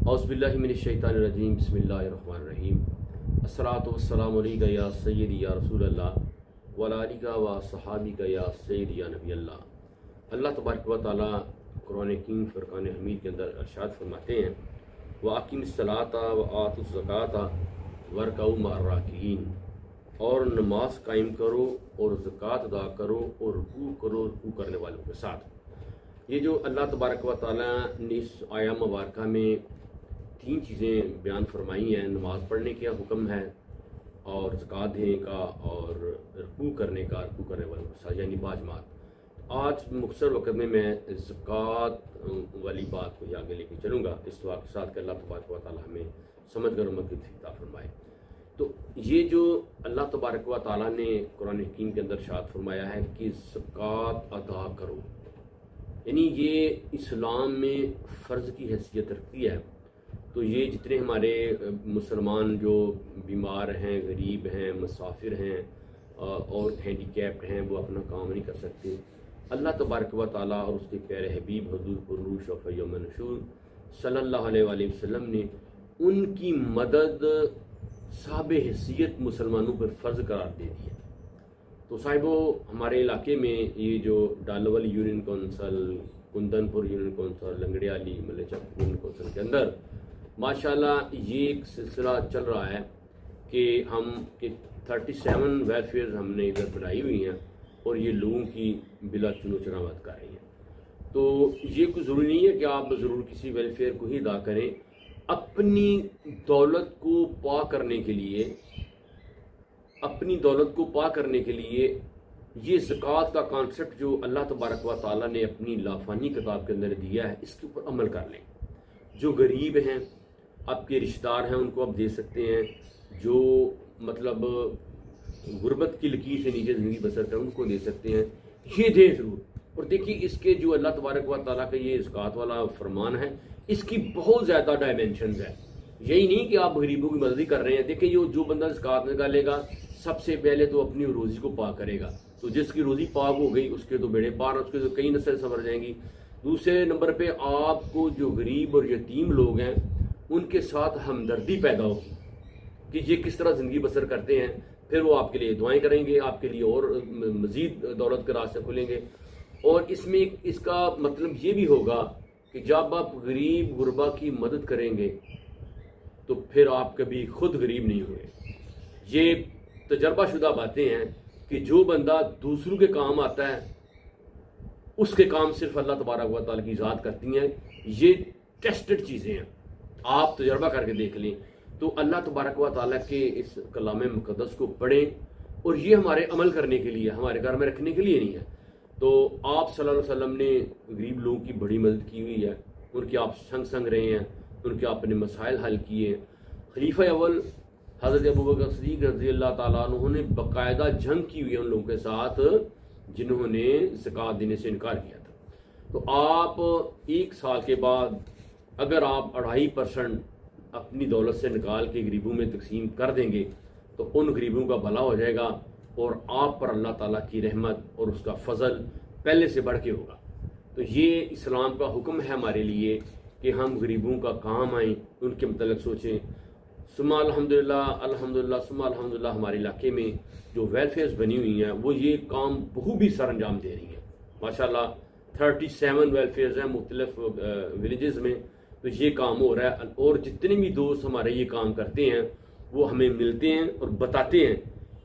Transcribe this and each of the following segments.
औज़ुबिल्लाहि मिनश्शैतानिर्रजीम बिस्मिल्लाहिर्रहमानिर्रहीम अस्सलातु वस्सलामु अलैका या सय्यदी या रसूलल्लाह व अला आलिका व सहाबिका या सय्यदी या नबी अल्लाह। अल्लाह तबारक व तआला कुरान हकीम फुरकान हमीद के अंदर इरशाद फरमाते हैं व अकीमिस्सलाता व आतुज़ ज़काता वरकऊ मअर राकिईन, और नमाज कायम करो और ज़कात अदा करो और रुकू करने वालों के साथ। ये जो अल्लाह तबारक व तआला ने इस आया मुबारका में तीन चीज़ें बयान फरमाई हैं, नमाज़ पढ़ने का हुक्म है और ज़कात देने का और रुकू करने वालों के साथ, यानी बाजमात। आज मुख्तसर वक़्त में मैं ज़कात वाली बात को आगे लेके चलूँगा इस दुआ के साथ कि अल्लाह तबारक व तआला हमें समझ कर उम्मत की तौफीक फरमाए। तो ये जो अल्लाह तबारक व तआला ने कुरान हकीम के अंदर इरशाद फरमाया है कि ज़कात अदा करो, यानी ये इस्लाम में फ़र्ज़ की हैसियत रखती है। तो ये जितने हमारे मुसलमान जो बीमार हैं, गरीब हैं, मुसाफिर हैं और हैंडीकैप्ड हैं, वो अपना काम नहीं कर सकते, अल्लाह तबारक व तआला और उसके प्यारे हबीब हुज़ूर पुरूश शफ़ी यौम नशूर सल्लल्लाहु अलैहि वसल्लम ने उनकी मदद साहब हैसियत मुसलमानों पर फ़र्ज़ करार दे दी है। तो साहिबो, हमारे इलाके में ये जो Dalwal union council, Kundanpur union council, Langriali Malechak union council के अंदर माशाल्लाह ये एक सिलसिला चल रहा है कि हम कि 37 वेलफेयर हमने इधर बनाई हुई हैं और ये लोगों की बिला चुनो चुनावत कर रही हैं। तो ये कोई ज़रूरी नहीं है कि आप ज़रूर किसी वेलफेयर को ही अदा करें। अपनी दौलत को पा करने के लिए ये ज़कात का कॉन्सेप्ट जो अल्लाह तबारक व तआला ने अपनी लाफानी किताब के अंदर दिया है, इसके ऊपर अमल कर लें। जो गरीब हैं, आपके रिश्तेदार हैं, उनको आप दे सकते हैं। जो मतलब गुर्बत की लकीर से नीचे ज़िंदगी बसर करें, उनको दे सकते हैं। ये दें ज़रूर। और देखिए, इसके जो अल्लाह तबारक व तआला का ये ज़कात वाला फरमान है, इसकी बहुत ज़्यादा डायमेंशंस है। यही नहीं कि आप गरीबों की मदद ही कर रहे हैं। देखिए, जो बंदा ज़कात निकालेगा, सबसे पहले तो अपनी रोज़ी को पाक करेगा। तो जिसकी रोज़ी पाक हो गई, उसके तो बेड़े पार, उसके तो कई नस्लें संवर जाएंगी। दूसरे नंबर पे आपको जो गरीब और यतीम लोग हैं, उनके साथ हमदर्दी पैदा होगी कि ये किस तरह ज़िंदगी बसर करते हैं। फिर वो आपके लिए दुआएं करेंगे, आपके लिए और मज़ीद दौलत के रास्ते खुलेंगे। और इसमें इसका मतलब ये भी होगा कि जब आप गरीब गुरबा की मदद करेंगे तो फिर आप कभी खुद गरीब नहीं हुए। ये तजर्बाशुदा बातें हैं कि जो बंदा दूसरों के काम आता है, उसके काम सिर्फ अल्लाह तबारक व तआला की ज़ात करती हैं। ये टेस्टेड चीज़ें हैं, आप तजर्बा करके देख लें। तो अल्लाह तबारक व तआला के इस कलाम मुक़द्दस को पढ़ें, और ये हमारे अमल करने के लिए, हमारे घर में रखने के लिए नहीं है। तो आप सल्लल्लाहु अलैहि वसल्लम ने गरीब लोगों की बड़ी मदद की हुई है, उनके आप संग रहे हैं, उनके आपने मसाइल हल किए। खलीफा अव्वल हज़रत अबू बकर सिद्दीक़ रज़ियल्लाहु ताला अन्हु ने बाकायदा जंग की हुई है उन लोगों के साथ जिन्होंने ज़कात देने से इनकार किया था। तो आप एक साल के बाद अगर आप 2.5% अपनी दौलत से निकाल के गरीबों में तकसीम कर देंगे तो उन गरीबों का भला हो जाएगा और आप पर अल्लाह ताला की रहमत और उसका फजल पहले से बढ़ के होगा। तो ये इस्लाम का हुक्म है हमारे लिए कि हम गरीबों का काम आएँ, उनके मतलब सोचें। सुम्मा अल्हम्दुलिल्लाह, अल्हम्दुलिल्लाह, सुम्मा अल्हम्दुलिल्लाह, हमारे इलाके में जो वेलफेयर्स बनी हुई हैं वो ये काम बखूबी सर अंजाम दे रही हैं। माशाल्लाह 37 वेलफेयर्स हैं मुख्तलिफ विलेजेस में। तो ये काम हो रहा है, और जितने भी दोस्त हमारे ये काम करते हैं वो हमें मिलते हैं और बताते हैं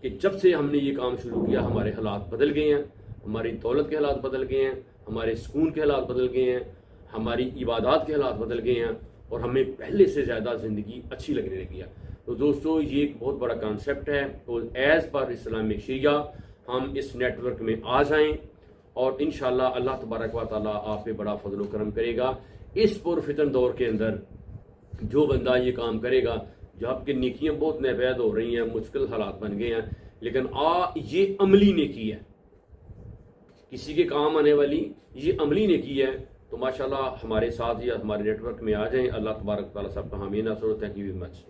कि जब से हमने ये काम शुरू किया हमारे हालात बदल गए हैं, हमारी दौलत के हालात बदल गए हैं, हमारे सुकून के हालात बदल गए हैं, हमारी इबादत के हालात बदल गए हैं, और हमें पहले से ज़्यादा ज़िंदगी अच्छी लगने लगी है। तो दोस्तों, ये एक बहुत बड़ा कॉन्सेप्ट है। और एज़ पर इस्लामिक शरिया हम इस नेटवर्क में आ जाएं, और इंशाअल्लाह अल्लाह तबारक व तआला आप पे बड़ा फजल व करम करेगा। इस पुरफितन दौर के अंदर जो बंदा ये काम करेगा, जो आपकी नेकियां बहुत नापैद हो रही हैं, मुश्किल हालात बन गए हैं, लेकिन ये अमली नेकी है, किसी के काम आने वाली ये अमली नेकी है। तो माशाल्लाह हमारे साथ या हमारे नेटवर्क में आ जाएं। अल्लाह तबारक व तआला सबका हामी नासर। Thank you very much.